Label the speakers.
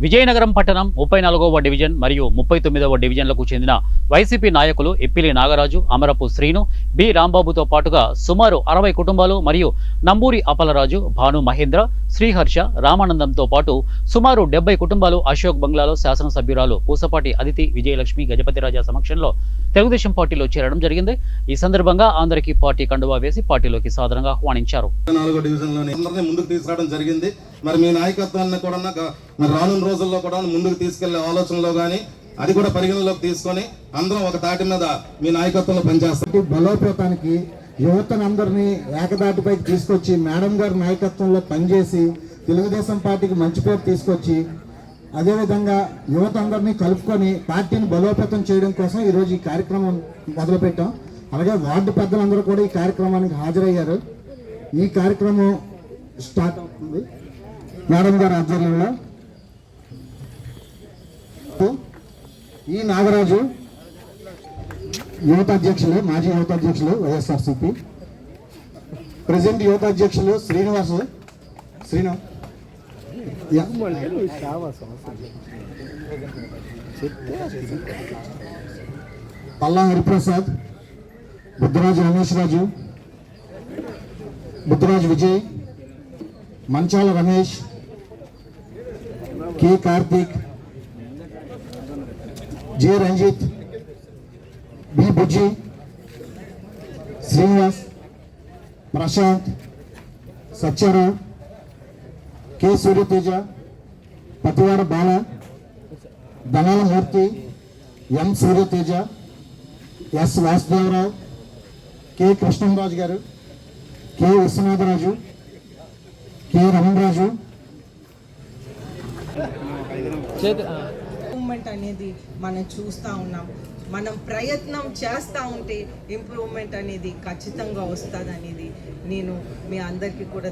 Speaker 1: విజయనగరం పట్టణం 34వ డివిజన్ మరియు 39వ డివిజన్లకు చెందిన వైసీపీ నాయకులు ఎప్పిలి నాగరాజు, అమరపు శ్రీను, బి రాంబాబుతో పాటుగా సుమారు 60 కుటుంబాలు మరియు నంబూరి అప్పలరాజు, భాను మహేంద్ర, శ్రీహర్ష, రామానందంతో పాటు సుమారు 70 కుటుంబాలు అశోక్ బంగ్లాలో శాసనసభ్యురాలు పూసపాటి అదితి విజయలక్ష్మి గజపతిరాజా సమక్షంలో తెలుగుదేశం పార్టీలో చేరడం జరిగింది. ఈ సందర్భంగా అందరికీ పార్టీ కండువా వేసి పార్టీలోకి సాదరంగా ఆహ్వానించారు.
Speaker 2: ముందుకు తీసుకురావడం జరిగింది. మరి మీ నాయకత్వాన్ని కూడా మరి రానున్న రోజుల్లో కూడా ముందుకు తీసుకెళ్లే ఆలోచనలో కానీ అది కూడా పరిగణలోకి తీసుకొని అందరం ఒక తాటి మీద మీ నాయకత్వంలో పనిచేస్తాం.
Speaker 3: బలోపేతానికి యువతనందరినీ ఏకదాటిపైకి తీసుకొచ్చి మేడం గారి నాయకత్వంలో పనిచేసి తెలుగుదేశం పార్టీకి మంచి పేరు తీసుకొచ్చి అదేవిధంగా యువత అందరినీ కలుపుకొని పార్టీని బలోపేతం చేయడం కోసం ఈరోజు ఈ కార్యక్రమం మొదలుపెట్టాం. అలాగే వార్డు పెద్దలందరూ కూడా ఈ కార్యక్రమానికి హాజరయ్యారు. ఈ కార్యక్రమం స్టార్ట్ అవుతుంది మేడం గారి ఆధ్వర్యంలో. ఈ నాగరాజు యువత అధ్యక్షులు, మాజీ యువత అధ్యక్షులు వైఎస్ఆర్సీపీ, ప్రజెంట్ యువత అధ్యక్షులు Srinu Palla Hariprasad, Buddharaju Ramesh Raju, Buddharaju Vijay, Manchala Ramesh, K Karthik, J Ranjith, B Bujji, Srinivas, Prashanth, Satyarao, K Suryateja, Pathivada Bala, Dhanala Murthy, M Suryateja, S Vasudevarao, K Krishnamraju garu, K Viswanatharaju, K Ramanaraju.
Speaker 4: Improvement అనేది మనం చూస్తూ ఉన్నాం. మనం ప్రయత్నం చేస్తూ ఉంటే ఇంప్రూవ్మెంట్ అనేది ఖచ్చితంగా వస్తుంది అనేది నేను మీ అందరికీ కూడా